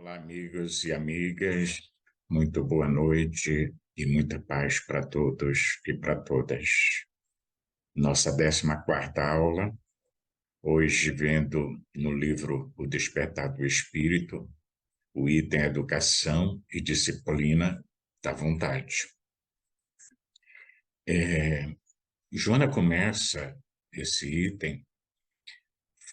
Olá, amigos e amigas, muito boa noite e muita paz para todos e para todas. Nossa 14ª aula, hoje vendo no livro O Despertar do Espírito, o item Educação e Disciplina da Vontade. Joana começa esse item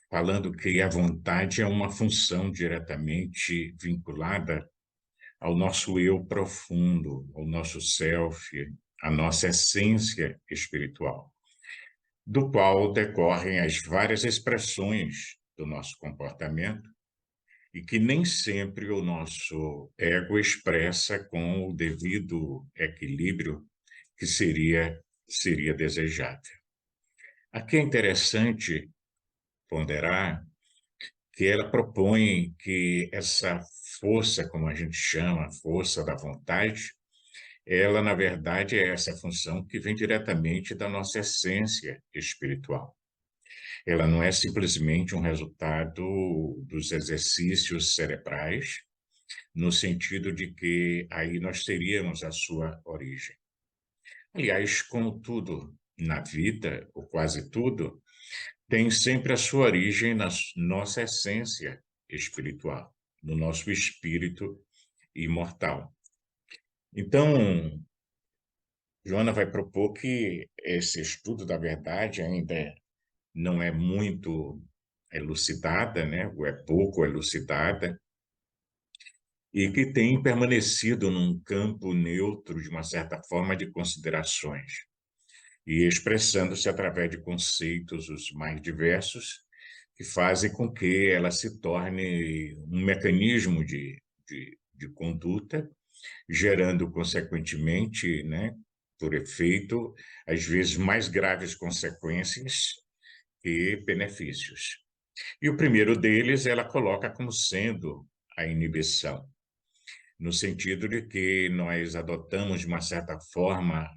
falando que a vontade é uma função diretamente vinculada ao nosso eu profundo, ao nosso self, à nossa essência espiritual, do qual decorrem as várias expressões do nosso comportamento e que nem sempre o nosso ego expressa com o devido equilíbrio que seria desejável. Aqui é interessante ponderar que ela propõe que essa força, como a gente chama, força da vontade, ela, na verdade, é essa função que vem diretamente da nossa essência espiritual. Ela não é simplesmente um resultado dos exercícios cerebrais, no sentido de que aí nós teríamos a sua origem. Aliás, como tudo na vida, ou quase tudo, tem sempre a sua origem na nossa essência espiritual, no nosso espírito imortal. Então, Joana vai propor que esse estudo da verdade ainda não é muito elucidada, né? Ou é pouco elucidada, e que tem permanecido num campo neutro, de uma certa forma, de considerações, e expressando-se através de conceitos os mais diversos, que fazem com que ela se torne um mecanismo de conduta, gerando, consequentemente, né, por efeito, às vezes mais graves consequências que benefícios. E o primeiro deles ela coloca como sendo a inibição, no sentido de que nós adotamos, de uma certa forma,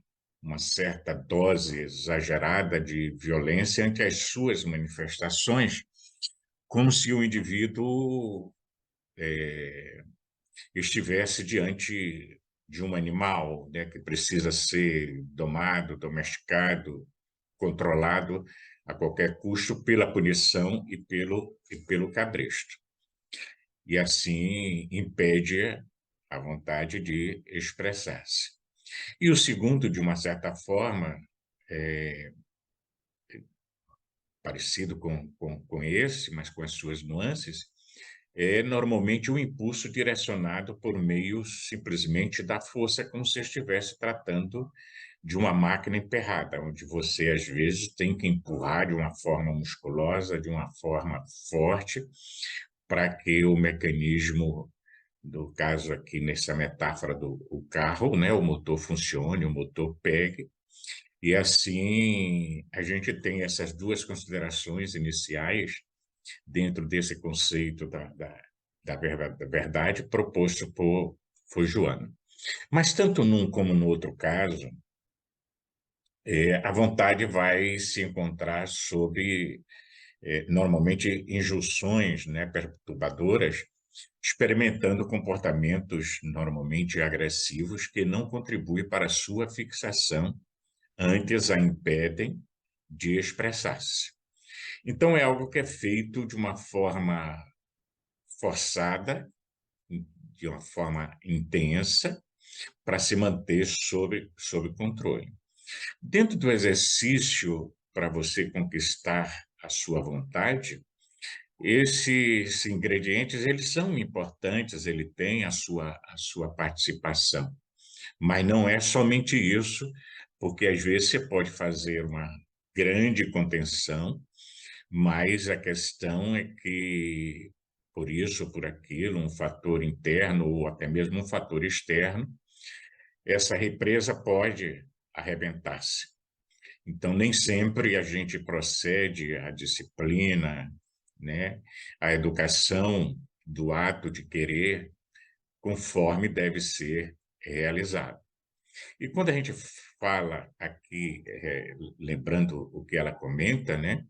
uma certa dose exagerada de violência ante as suas manifestações, como se o indivíduo estivesse diante de um animal, né, que precisa ser domado, domesticado, controlado a qualquer custo pela punição e pelo cabresto. E assim impede a vontade de expressar-se. E o segundo, de uma certa forma, parecido com esse, mas com as suas nuances, é normalmente um impulso direcionado por meio simplesmente da força, como se estivesse tratando de uma máquina emperrada, onde você, às vezes, tem que empurrar de uma forma musculosa, de uma forma forte, para que o mecanismo, do caso aqui nessa metáfora do o carro, né, o motor funcione, o motor pegue, e assim a gente tem essas duas considerações iniciais dentro desse conceito da verdade proposto por Joana. Mas tanto num como no outro caso, a vontade vai se encontrar sob, normalmente, injunções, né, perturbadoras, experimentando comportamentos normalmente agressivos que não contribuem para a sua fixação, antes a impedem de expressar-se. Então, é algo que é feito de uma forma forçada, de uma forma intensa, para se manter sob controle. Dentro do exercício para você conquistar a sua vontade, esses ingredientes eles são importantes, ele tem a sua participação, mas não é somente isso, porque às vezes você pode fazer uma grande contenção, mas a questão é que, por isso ou por aquilo, um fator interno ou até mesmo um fator externo, essa represa pode arrebentar-se. Então, nem sempre a gente procede à disciplina, né, à educação do ato de querer, conforme deve ser realizado. E quando a gente fala aqui, lembrando o que ela comenta, né,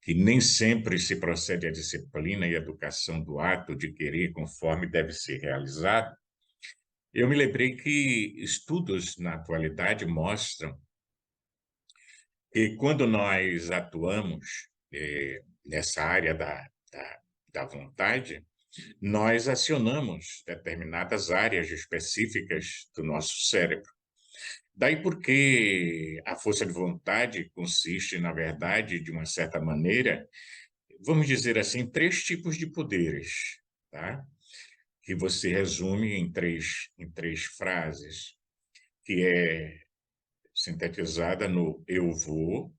que nem sempre se procede à disciplina e educação do ato de querer conforme deve ser realizado, eu me lembrei que estudos na atualidade mostram que quando nós atuamos nessa área da vontade, nós acionamos determinadas áreas específicas do nosso cérebro. Daí porque a força de vontade consiste, na verdade, de uma certa maneira, vamos dizer assim, em três tipos de poderes, tá? Que você resume em três frases, que é sintetizada no eu vou,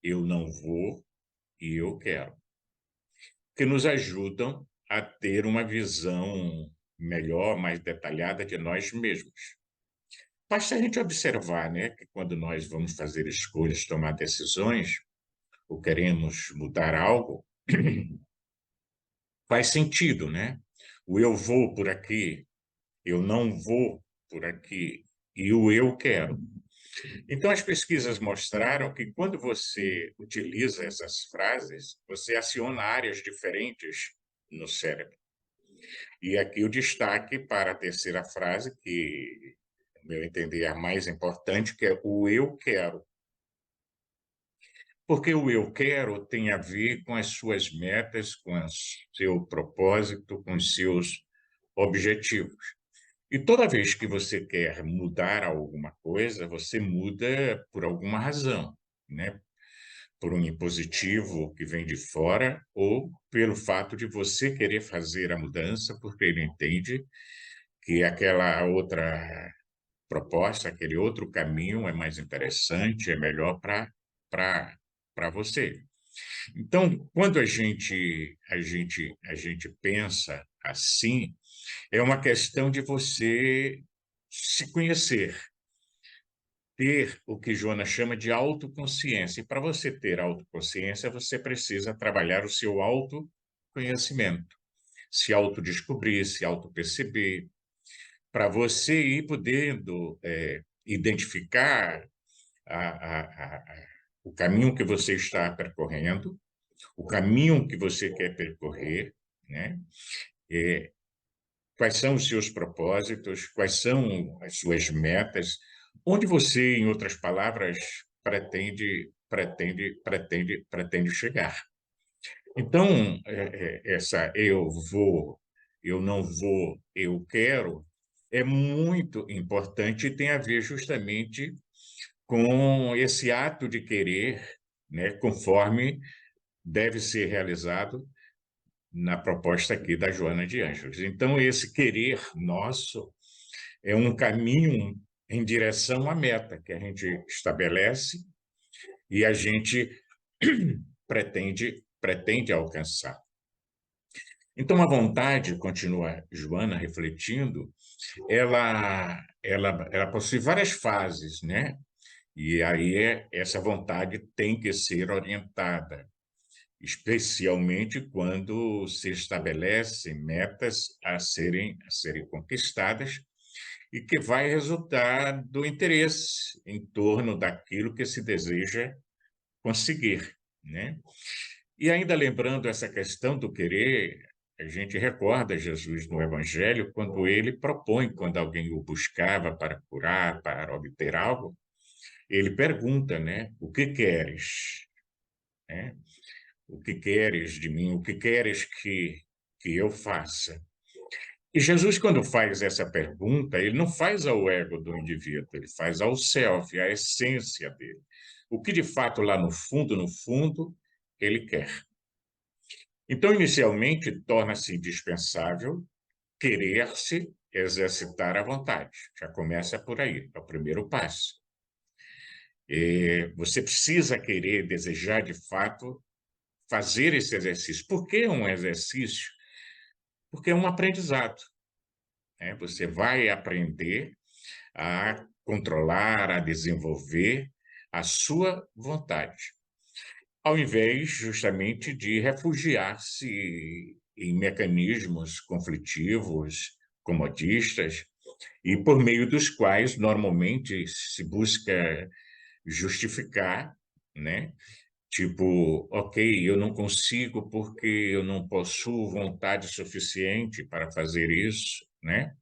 eu não vou e eu quero, que nos ajudam a ter uma visão melhor, mais detalhada de nós mesmos. Basta a gente observar, né, que quando nós vamos fazer escolhas, tomar decisões, ou queremos mudar algo, faz sentido, né? O eu vou por aqui, eu não vou por aqui, e o eu quero. Então, as pesquisas mostraram que quando você utiliza essas frases, você aciona áreas diferentes no cérebro. E aqui o destaque para a terceira frase, que, no meu entender, é a mais importante, que é o eu quero. Porque o eu quero tem a ver com as suas metas, com o seu propósito, com os seus objetivos. E toda vez que você quer mudar alguma coisa, você muda por alguma razão, né? Por um impositivo que vem de fora ou pelo fato de você querer fazer a mudança porque ele entende que aquela outra proposta, aquele outro caminho é mais interessante, é melhor para você. Então, quando a gente pensa assim, é uma questão de você se conhecer, ter o que Joana chama de autoconsciência. E para você ter autoconsciência, você precisa trabalhar o seu autoconhecimento, se autodescobrir, se autoperceber, para você ir podendo identificar o caminho que você está percorrendo, o caminho que você quer percorrer, né? É, quais são os seus propósitos, quais são as suas metas, onde você, em outras palavras, pretende chegar. Então, essa eu vou, eu não vou, eu quero, é muito importante e tem a ver justamente com esse ato de querer, né, conforme deve ser realizado na proposta aqui da Joana de Ângeles. Então, esse querer nosso é um caminho em direção à meta que a gente estabelece e a gente pretende alcançar. Então, a vontade, continua Joana refletindo, ela possui várias fases, né? E aí essa vontade tem que ser orientada, especialmente quando se estabelecem metas a serem conquistadas e que vai resultar do interesse em torno daquilo que se deseja conseguir, né? E ainda lembrando essa questão do querer, a gente recorda Jesus no Evangelho quando ele propõe, quando alguém o buscava para curar, para obter algo, ele pergunta, né? O que queres? Né? O que queres de mim? O que queres que eu faça? E Jesus, quando faz essa pergunta, ele não faz ao ego do indivíduo, ele faz ao self, à essência dele. O que de fato lá no fundo, ele quer. Então, inicialmente, torna-se indispensável querer-se exercitar à vontade. Já começa por aí, é o primeiro passo. Você precisa querer, desejar de fato fazer esse exercício. Por que um exercício? Porque é um aprendizado, né? Você vai aprender a controlar, a desenvolver a sua vontade, ao invés justamente de refugiar-se em mecanismos conflitivos, comodistas, e por meio dos quais normalmente se busca justificar, né, Tipo, ok, eu não consigo porque eu não possuo vontade suficiente para fazer isso, né?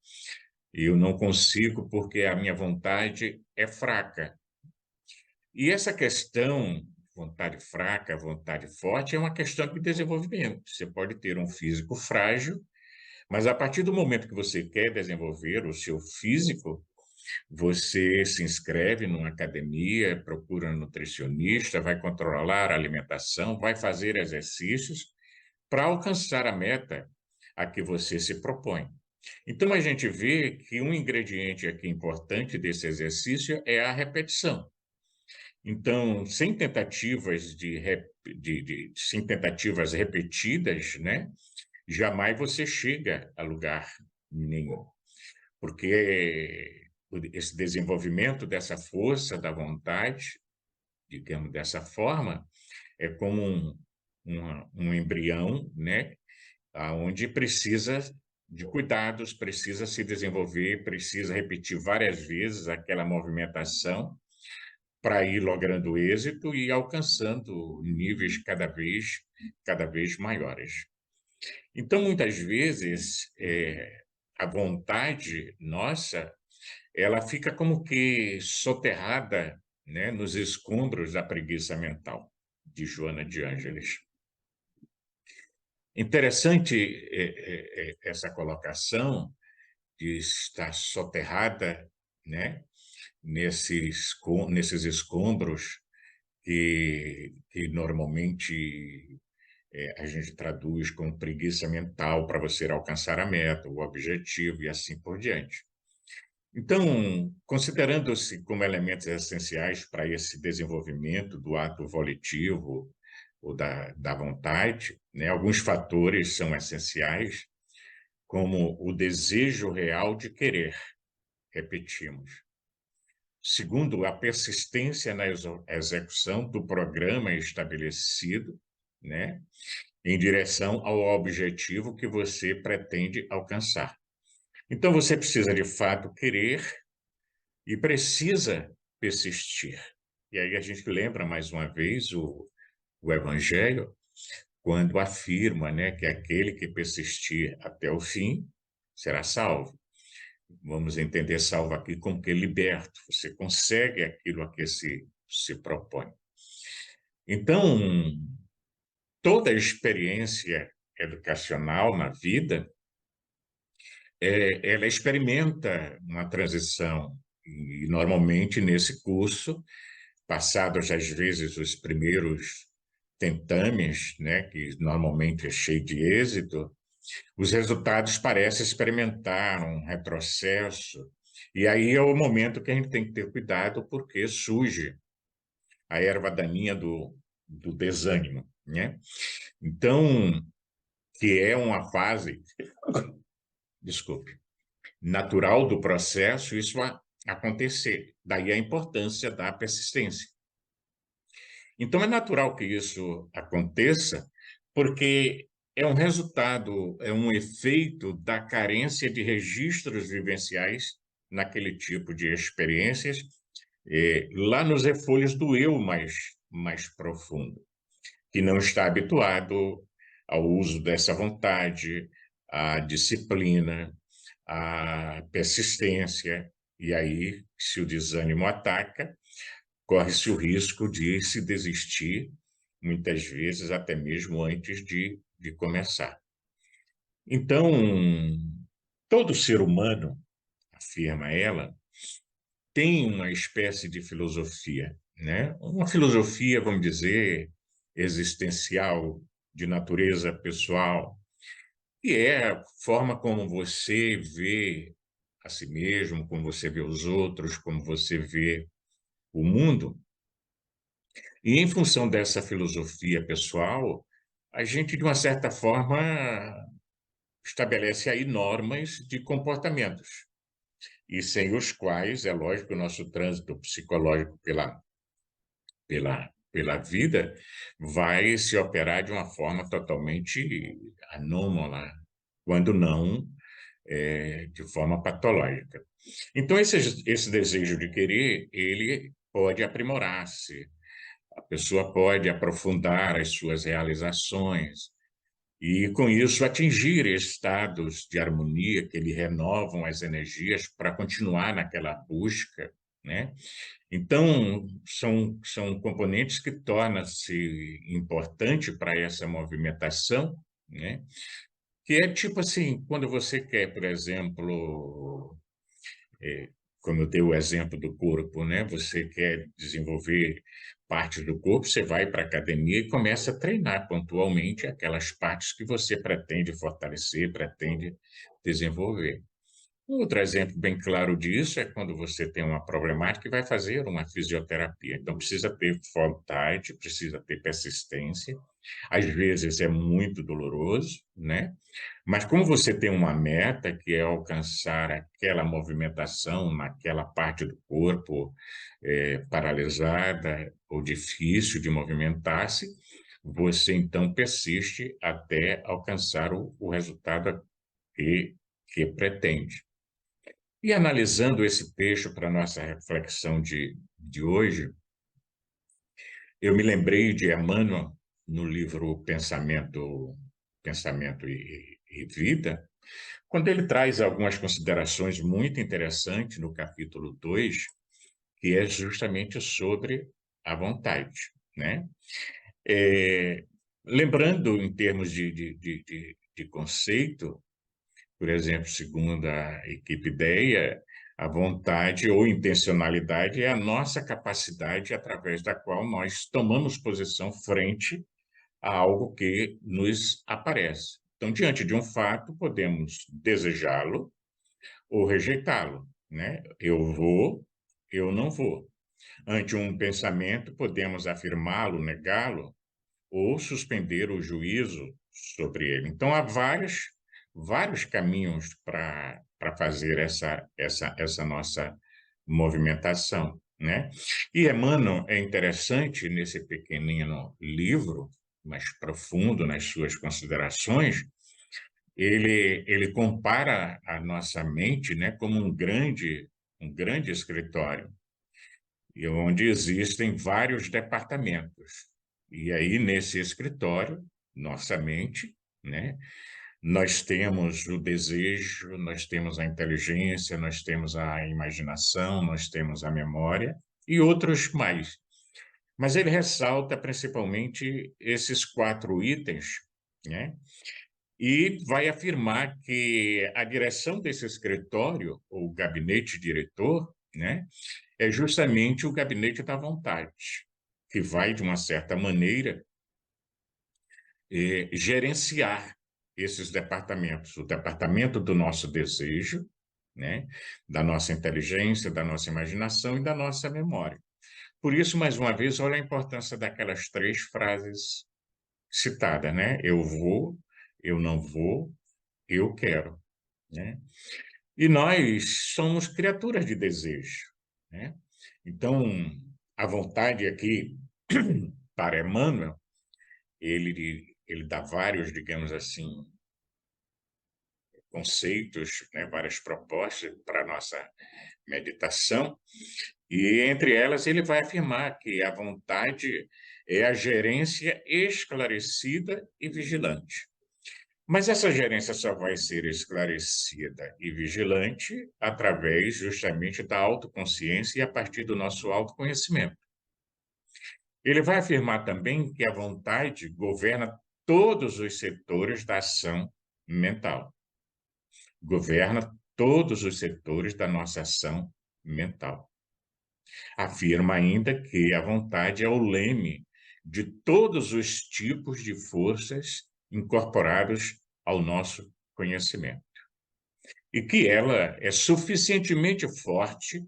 E eu não consigo porque a minha vontade é fraca. E essa questão, vontade fraca, vontade forte, é uma questão de desenvolvimento. Você pode ter um físico frágil, mas a partir do momento que você quer desenvolver o seu físico, você se inscreve numa academia, procura um nutricionista, vai controlar a alimentação, vai fazer exercícios para alcançar a meta a que você se propõe. Então, a gente vê que um ingrediente aqui importante desse exercício é a repetição. Então, sem tentativas repetidas, né, jamais você chega a lugar nenhum, porque esse desenvolvimento dessa força da vontade, digamos dessa forma, é como um embrião, né, aonde precisa de cuidados, precisa se desenvolver, precisa repetir várias vezes aquela movimentação para ir logrando êxito e alcançando níveis cada vez maiores. Então, muitas vezes, a vontade nossa, ela fica como que soterrada, né, nos escombros da preguiça mental, de Joana de Ângeles. Interessante essa colocação de estar soterrada, né, nesses escombros que normalmente a gente traduz como preguiça mental para você alcançar a meta, o objetivo e assim por diante. Então, considerando-se como elementos essenciais para esse desenvolvimento do ato volitivo ou da vontade, né, alguns fatores são essenciais, como o desejo real de querer, repetimos. Segundo, a persistência na execução do programa estabelecido, né, em direção ao objetivo que você pretende alcançar. Então, você precisa, de fato, querer e precisa persistir. E aí a gente lembra, mais uma vez, o Evangelho, quando afirma, né, que aquele que persistir até o fim será salvo. Vamos entender salvo aqui como que liberto. Você consegue aquilo a que se propõe. Então, toda experiência educacional na vida, ela experimenta uma transição. E, normalmente, nesse curso, passados, às vezes, os primeiros tentames, né, que normalmente é cheio de êxito, os resultados parecem experimentar um retrocesso. E aí é o momento que a gente tem que ter cuidado, porque surge a erva daninha do desânimo, né? Então, que é uma fase, desculpe, natural do processo, isso vai acontecer. Daí a importância da persistência. Então, é natural que isso aconteça, porque é um resultado, é um efeito da carência de registros vivenciais naquele tipo de experiências, lá nos refolhos do eu mais profundo, que não está habituado ao uso dessa vontade, à disciplina, à persistência. E aí, se o desânimo ataca, corre-se o risco de se desistir, muitas vezes até mesmo antes de começar. Então, todo ser humano, afirma ela, tem uma espécie de filosofia, né? Uma filosofia, vamos dizer, existencial, de natureza pessoal, que é a forma como você vê a si mesmo, como você vê os outros, como você vê o mundo. E em função dessa filosofia pessoal, a gente, de uma certa forma, estabelece aí normas de comportamentos, e sem os quais, é lógico, o nosso trânsito psicológico pela vida vai se operar de uma forma totalmente anômala, quando não de forma patológica. Então, esse desejo de querer, ele pode aprimorar-se A pessoa pode aprofundar as suas realizações e, com isso, atingir estados de harmonia que lhe renovam as energias para continuar naquela busca, né? Então, são componentes que tornam-se importante para essa movimentação, né? Que é tipo assim, quando você quer, por exemplo, eh, como eu dei o exemplo do corpo, né? Você quer desenvolver partes do corpo, você vai para a academia e começa a treinar pontualmente aquelas partes que você pretende fortalecer, pretende desenvolver. Um outro exemplo bem claro disso é quando você tem uma problemática e vai fazer uma fisioterapia. Então, precisa ter vontade, precisa ter persistência. Às vezes é muito doloroso, né? Mas como você tem uma meta, que é alcançar aquela movimentação naquela parte do corpo paralisada ou difícil de movimentar-se, você então persiste até alcançar o resultado que, que pretende. E analisando esse texto para nossa reflexão de hoje, eu me lembrei de Emmanuel no livro Pensamento e Vida, quando ele traz algumas considerações muito interessantes no capítulo 2, que é justamente sobre a vontade, né? É, lembrando em termos de conceito, por exemplo, segundo a equipe IDEA, a vontade ou intencionalidade é a nossa capacidade através da qual nós tomamos posição frente a algo que nos aparece. Então, diante de um fato, podemos desejá-lo ou rejeitá-lo, né? Eu vou, eu não vou. Ante um pensamento, podemos afirmá-lo, negá-lo ou suspender o juízo sobre ele. Então, há vários caminhos para fazer essa nossa movimentação, né? E Emmanuel é interessante nesse pequenino livro, mais profundo nas suas considerações, ele compara a nossa mente, né, como um grande escritório, e onde existem vários departamentos. E aí, nesse escritório, nossa mente, né, nós temos o desejo, nós temos a inteligência, nós temos a imaginação, nós temos a memória e outros mais. Mas ele ressalta principalmente esses 4 itens, né? E vai afirmar que a direção desse escritório, ou gabinete diretor, né, é justamente o gabinete da vontade, que vai, de uma certa maneira, gerenciar esses departamentos, o departamento do nosso desejo, né, da nossa inteligência, da nossa imaginação e da nossa memória. Por isso, mais uma vez, olha a importância daquelas 3 frases citadas, né? Eu vou, eu não vou, eu quero, né? E nós somos criaturas de desejo, né? Então, a vontade aqui, para Emmanuel, ele dá vários, digamos assim, conceitos, né, várias propostas para a nossa meditação, e entre elas ele vai afirmar que a vontade é a gerência esclarecida e vigilante. Mas essa gerência só vai ser esclarecida e vigilante através justamente da autoconsciência e a partir do nosso autoconhecimento. Ele vai afirmar também que a vontade governa todos os setores da ação mental, governa todos os setores da nossa ação mental. Afirma ainda que a vontade é o leme de todos os tipos de forças incorporados ao nosso conhecimento, e que ela é suficientemente forte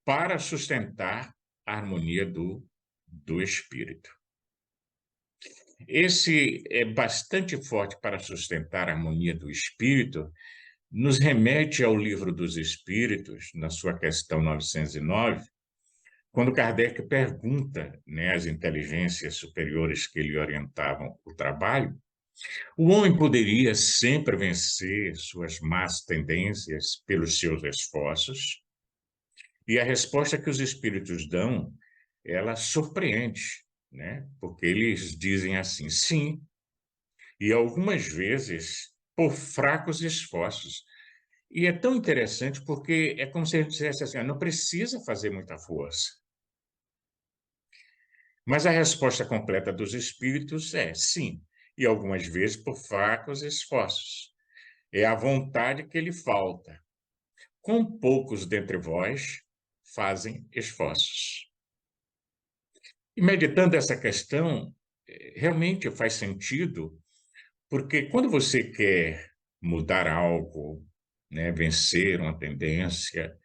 para sustentar a harmonia do espírito. Esse é bastante forte para sustentar a harmonia do espírito, nos remete ao Livro dos Espíritos, na sua questão 909, quando Kardec pergunta, né, às inteligências superiores que lhe orientavam o trabalho, o homem poderia sempre vencer suas más tendências pelos seus esforços? E a resposta que os espíritos dão, ela surpreende, né? Porque eles dizem assim, sim, e algumas vezes por fracos esforços. E é tão interessante porque é como se a gente dissesse assim, não precisa fazer muita força. Mas a resposta completa dos espíritos é sim, e algumas vezes por fracos esforços. É a vontade que lhe falta. Com poucos dentre vós fazem esforços. E meditando essa questão, realmente faz sentido, porque quando você quer mudar algo, né, vencer uma tendência,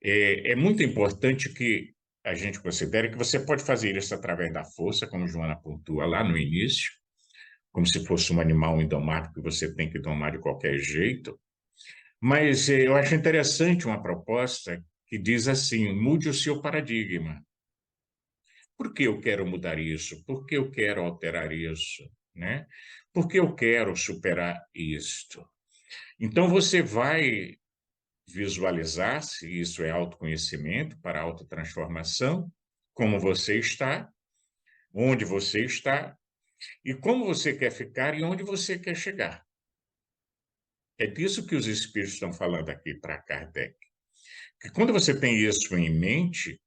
é muito importante que a gente considere que você pode fazer isso através da força, como Joana pontua lá no início, como se fosse um animal indomável que você tem que domar de qualquer jeito. Mas eu acho interessante uma proposta que diz assim: mude o seu paradigma. Por que eu quero mudar isso? Por que eu quero alterar isso? Né? Por que eu quero superar isto? Então você vai visualizar se isso é autoconhecimento para autotransformação, como você está, onde você está e como você quer ficar e onde você quer chegar. É disso que os espíritos estão falando aqui para Kardec. Que quando você tem isso em mente,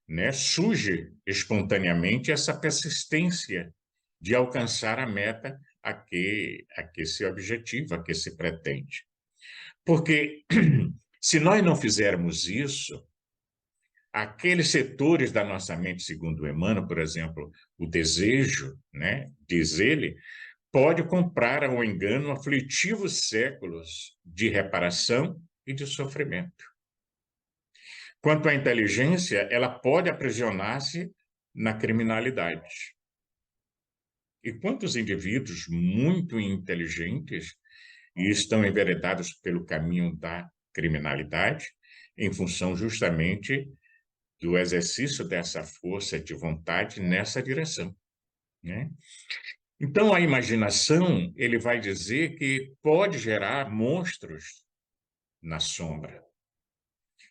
né, surge espontaneamente essa persistência de alcançar a meta a que se objetivo, a que se pretende. Porque se nós não fizermos isso, aqueles setores da nossa mente, segundo Emmanuel, por exemplo, o desejo, né, diz ele, pode comprar ao engano aflitivos séculos de reparação e de sofrimento. Quanto à inteligência, ela pode aprisionar-se na criminalidade. E quantos indivíduos muito inteligentes e estão enveredados pelo caminho da criminalidade, em função justamente do exercício dessa força de vontade nessa direção, né? Então, a imaginação, ele vai dizer que pode gerar monstros na sombra.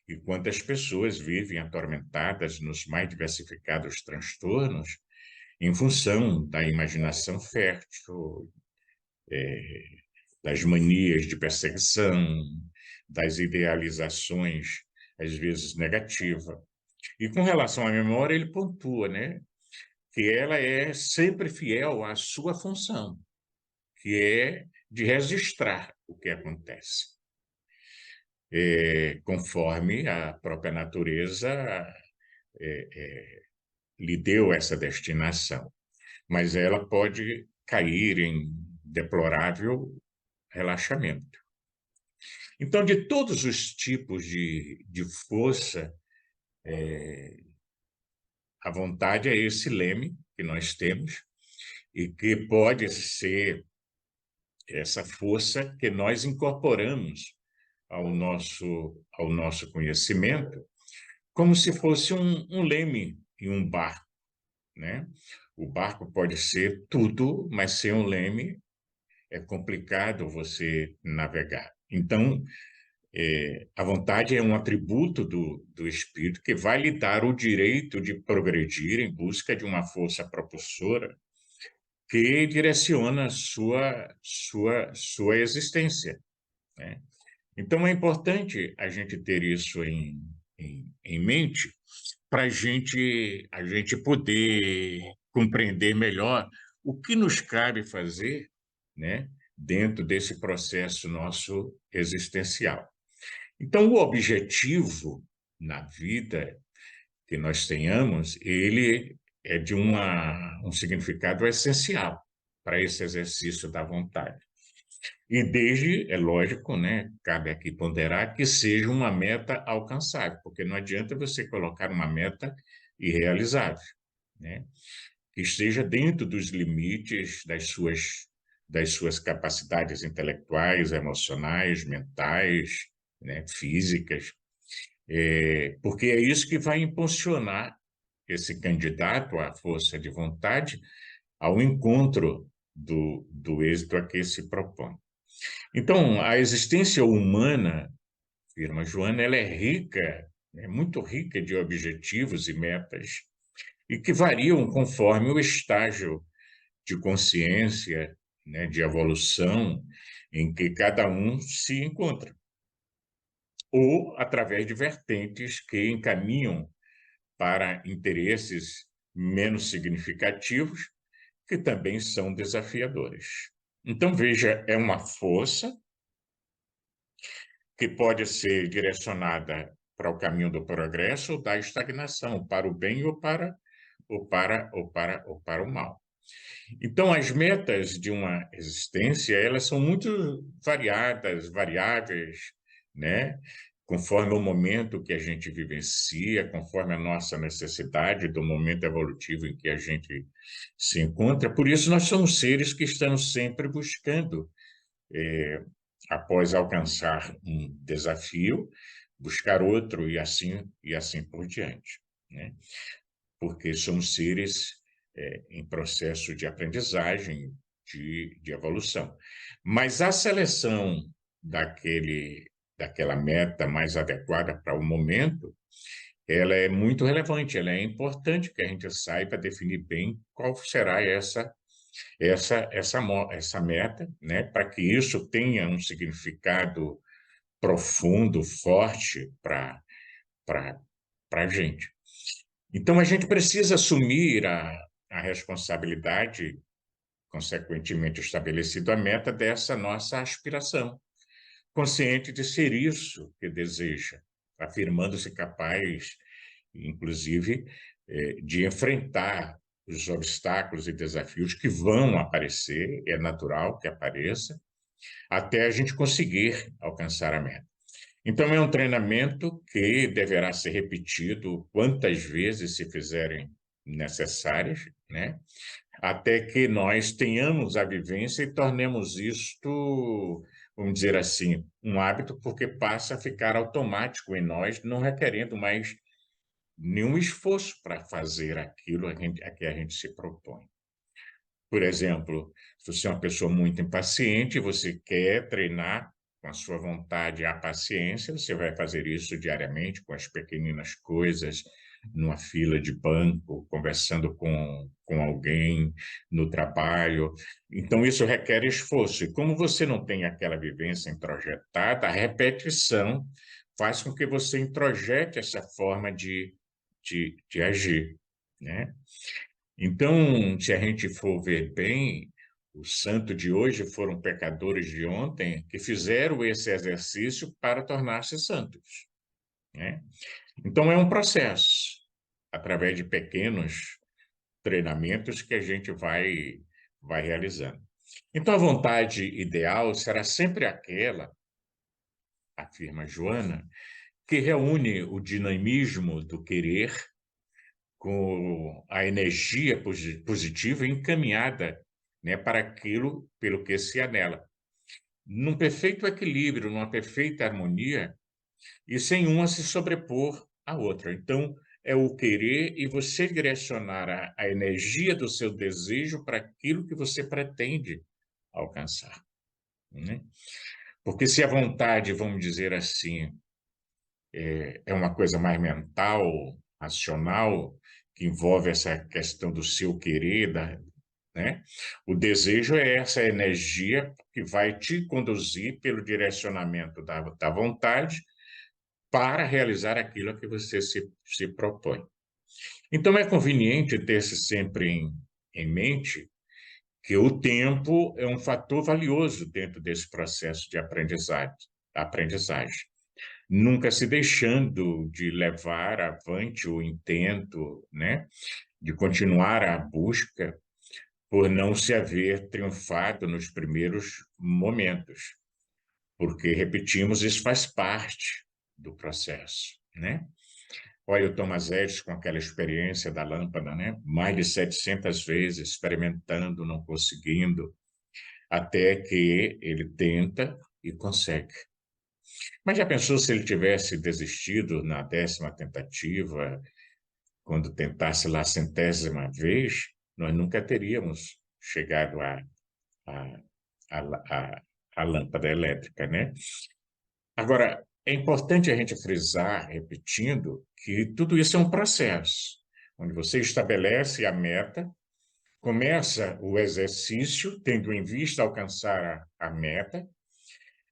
E quantas pessoas vivem atormentadas nos mais diversificados transtornos em função da imaginação fértil, das manias de perseguição, das idealizações, às vezes negativas. E com relação à memória, ele pontua, né, que ela é sempre fiel à sua função, que é de registrar o que acontece, conforme a própria natureza lhe deu essa destinação. Mas ela pode cair em deplorável relaxamento. Então, de todos os tipos de força, a vontade é esse leme que nós temos e que pode ser essa força que nós incorporamos ao nosso conhecimento, como se fosse um leme em um barco, né? O barco pode ser tudo, mas sem um leme é complicado você navegar. Então, a vontade é um atributo do espírito que vai lhe dar o direito de progredir em busca de uma força propulsora que direciona sua existência, né? Então, é importante a gente ter isso em mente para a gente poder compreender melhor o que nos cabe fazer, né, dentro desse processo nosso existencial. Então, o objetivo na vida que nós tenhamos, ele é de um significado essencial para esse exercício da vontade. E desde, é lógico, né, cabe aqui ponderar que seja uma meta alcançável, porque não adianta você colocar uma meta irrealizável, né, que esteja dentro dos limites das suas capacidades intelectuais, emocionais, mentais, né, físicas, porque é isso que vai impulsionar esse candidato à força de vontade ao encontro do êxito a que se propõe. Então, a existência humana, afirma Joana, ela é rica, é muito rica de objetivos e metas, e que variam conforme o estágio de consciência, né, de evolução em que cada um se encontra, ou através de vertentes que encaminham para interesses menos significativos, que também são desafiadores. Então, veja, é uma força que pode ser direcionada para o caminho do progresso ou da estagnação, para o bem ou para o mal. Então, as metas de uma existência, elas são muito variadas, variáveis, né? Conforme o momento que a gente vivencia, conforme a nossa necessidade do momento evolutivo em que a gente se encontra. Por isso, nós somos seres que estamos sempre buscando, após alcançar um desafio, buscar outro e assim por diante, né? Porque somos seres em processo de aprendizagem, de evolução. Mas a seleção daquela meta mais adequada para o momento, ela é muito relevante, ela é importante que a gente saiba definir bem qual será essa meta, né, para que isso tenha um significado profundo, forte para a gente. Então, a gente precisa assumir a responsabilidade, consequentemente estabelecido a meta dessa nossa aspiração, consciente de ser isso que deseja, afirmando-se capaz, inclusive, de enfrentar os obstáculos e desafios que vão aparecer, é natural que apareça, até a gente conseguir alcançar a meta. Então, é um treinamento que deverá ser repetido quantas vezes se fizerem necessárias, né? Até que nós tenhamos a vivência e tornemos isto, vamos dizer assim, um hábito, porque passa a ficar automático em nós, não requerendo mais nenhum esforço para fazer aquilo a que a gente se propõe. Por exemplo, se você é uma pessoa muito impaciente, você quer treinar com a sua vontade a paciência, você vai fazer isso diariamente com as pequeninas coisas, numa fila de banco, conversando com alguém no trabalho. Então, isso requer esforço. E como você não tem aquela vivência introjetada, a repetição faz com que você introjete essa forma de agir, né? Então, se a gente for ver bem, os santos de hoje foram pecadores de ontem que fizeram esse exercício para tornar-se santos, né? Então, é um processo, através de pequenos treinamentos que a gente vai realizando. Então, a vontade ideal será sempre aquela, afirma Joana, que reúne o dinamismo do querer com a energia positiva encaminhada, né, para aquilo pelo que se anela. Num perfeito equilíbrio, numa perfeita harmonia, e sem uma se sobrepor à outra. Então, é o querer e você direcionar a energia do seu desejo para aquilo que você pretende alcançar, né? Porque se a vontade, vamos dizer assim, é uma coisa mais mental, racional, que envolve essa questão do seu querer, né? O desejo é essa energia que vai te conduzir pelo direcionamento da vontade para realizar aquilo a que você se propõe. Então, é conveniente ter-se sempre em mente que o tempo é um fator valioso dentro desse processo de aprendizagem, nunca se deixando de levar avante o intento, né, de continuar a busca por não se haver triunfado nos primeiros momentos, porque, repetimos, isso faz parte do processo, né? Olha o Thomas Edison com aquela experiência da lâmpada, né? Mais de 700 vezes experimentando, não conseguindo, até que ele tenta e consegue. Mas já pensou se ele tivesse desistido na 10ª tentativa, quando tentasse lá a 100ª vez, nós nunca teríamos chegado à, à lâmpada elétrica, né? Agora, é importante a gente frisar, repetindo, que tudo isso é um processo. onde você estabelece a meta, começa o exercício, tendo em vista alcançar a meta,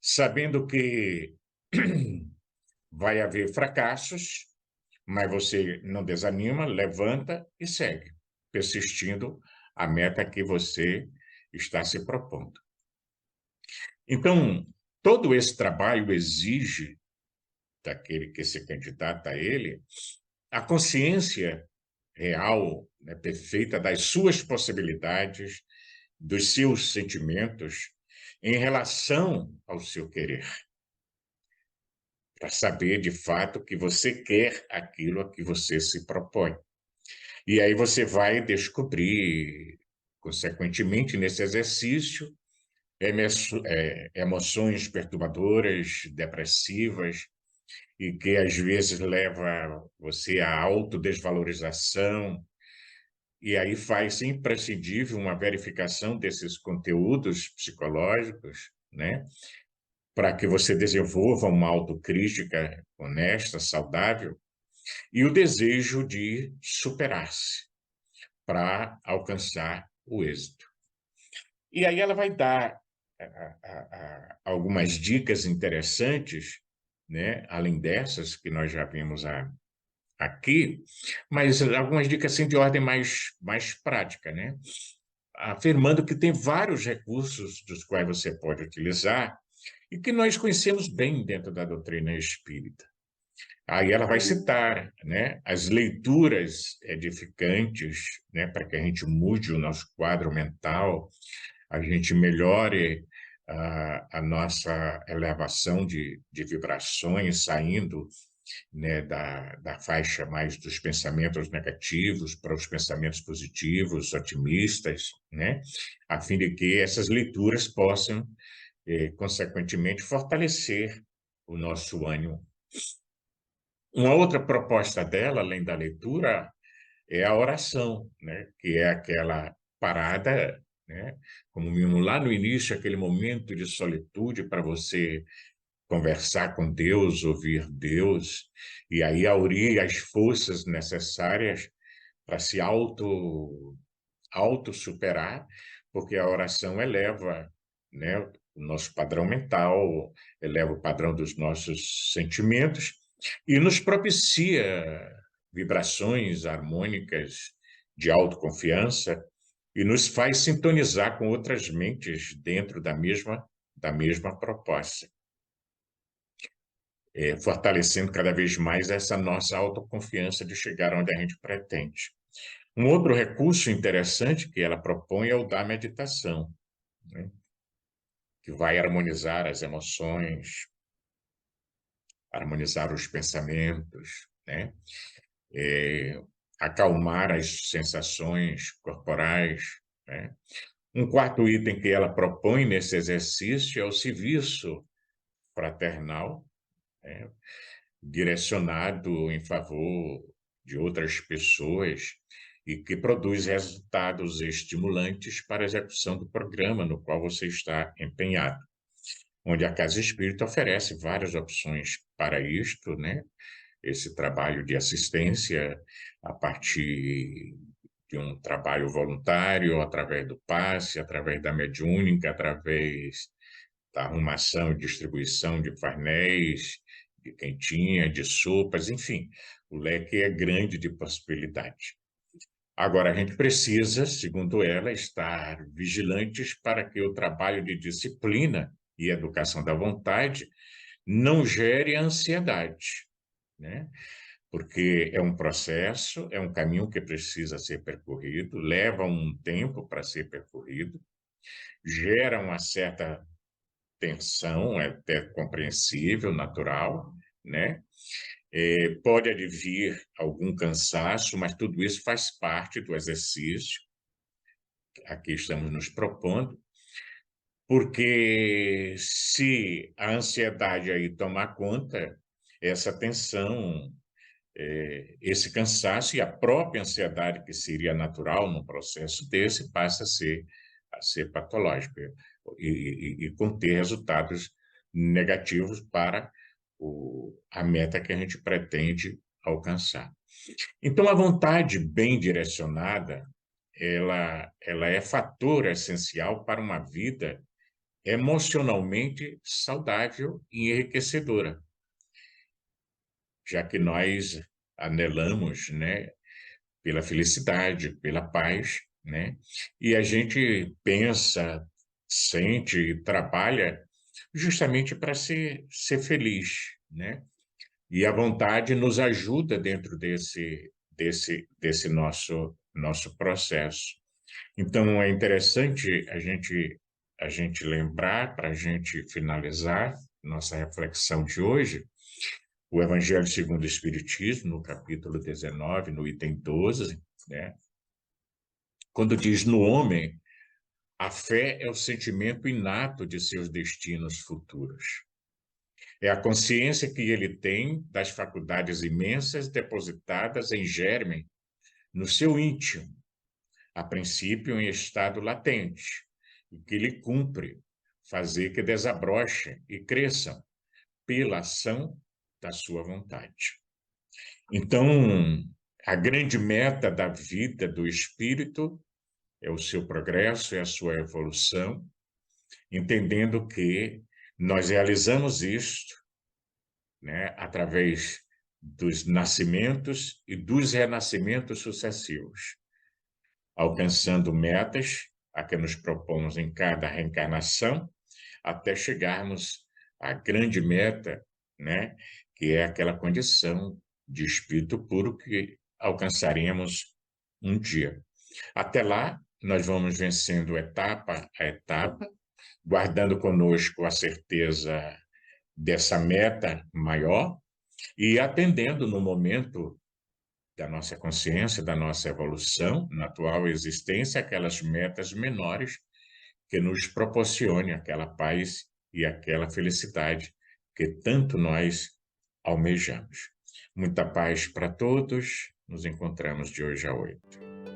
sabendo que vai haver fracassos, mas você não desanima, levanta e segue, persistindo a meta que você está se propondo. Então, todo esse trabalho exige daquele que se candidata a ele a consciência real, né, perfeita das suas possibilidades, dos seus sentimentos em relação ao seu querer, para saber de fato que você quer aquilo a que você se propõe. E aí você vai descobrir, consequentemente, nesse exercício, emoções perturbadoras, depressivas, e que às vezes leva você à autodesvalorização, e aí faz imprescindível uma verificação desses conteúdos psicológicos, né, para que você desenvolva uma autocrítica honesta, saudável, e o desejo de superar-se para alcançar o êxito. E aí ela vai dar algumas dicas interessantes, né, além dessas que nós já vimos aqui, mas algumas dicas assim, de ordem mais prática, né? Afirmando que tem vários recursos dos quais você pode utilizar e que nós conhecemos bem dentro da doutrina espírita. Aí ela vai citar, né, as leituras edificantes, né, para que a gente mude o nosso quadro mental, a gente melhore a nossa elevação de vibrações, saindo, né, da faixa mais dos pensamentos negativos para os pensamentos positivos, otimistas, né, a fim de que essas leituras possam, consequentemente, fortalecer o nosso ânimo. Uma outra proposta dela, além da leitura, é a oração, né, que é aquela parada, né, como vimos lá no início, aquele momento de solitude para você conversar com Deus, ouvir Deus, e aí aurir as forças necessárias para se auto-superar, porque a oração eleva, né, o nosso padrão mental, eleva o padrão dos nossos sentimentos e nos propicia vibrações harmônicas de autoconfiança e nos faz sintonizar com outras mentes dentro da mesma proposta, fortalecendo cada vez mais essa nossa autoconfiança de chegar onde a gente pretende. Um outro recurso interessante que ela propõe é o da meditação, né, que vai harmonizar as emoções, harmonizar os pensamentos, né, eh, acalmar as sensações corporais, né. Um quarto item que ela propõe nesse exercício é o serviço fraternal, né, direcionado em favor de outras pessoas e que produz resultados estimulantes para a execução do programa no qual você está empenhado, onde a Casa Espírita oferece várias opções para isto, né? Esse trabalho de assistência a partir de um trabalho voluntário, através do passe, através da mediúnica, através da arrumação e distribuição de painéis, de quentinha, de sopas, enfim, o leque é grande de possibilidades. Agora, a gente precisa, segundo ela, estar vigilantes para que o trabalho de disciplina e educação da vontade não gere ansiedade, né? Porque é um processo, é um caminho que precisa ser percorrido, leva um tempo para ser percorrido, gera uma certa tensão, é até compreensível, natural, né? Pode advir algum cansaço, mas tudo isso faz parte do exercício a que estamos nos propondo, porque se a ansiedade aí tomar conta, essa tensão, esse cansaço e a própria ansiedade que seria natural num processo desse passa a ser patológica e conter resultados negativos para a meta que a gente pretende alcançar. Então, a vontade bem direcionada, ela é fator essencial para uma vida emocionalmente saudável e enriquecedora, já que nós anelamos, né, pela felicidade, pela paz, né? E a gente pensa, sente e trabalha justamente para ser feliz, né? E a vontade nos ajuda dentro desse nosso processo. Então, é interessante a gente lembrar, para a gente finalizar nossa reflexão de hoje, o Evangelho segundo o Espiritismo, no capítulo 19, no item 12, né? Quando diz no homem, a fé é o sentimento inato de seus destinos futuros. É a consciência que ele tem das faculdades imensas depositadas em germe no seu íntimo, a princípio em estado latente, e que lhe cumpre fazer que desabrochem e cresçam pela ação da sua vontade. Então, a grande meta da vida do espírito é o seu progresso, é a sua evolução, entendendo que nós realizamos isto, né, através dos nascimentos e dos renascimentos sucessivos, alcançando metas a que nos propomos em cada reencarnação, até chegarmos à grande meta, né, que é aquela condição de espírito puro que alcançaremos um dia. Até lá, nós vamos vencendo etapa a etapa, guardando conosco a certeza dessa meta maior e atendendo no momento da nossa consciência, da nossa evolução, na atual existência, aquelas metas menores que nos proporcione aquela paz e aquela felicidade que tanto nós almejamos. Muita paz para todos. Nos encontramos de hoje a 8.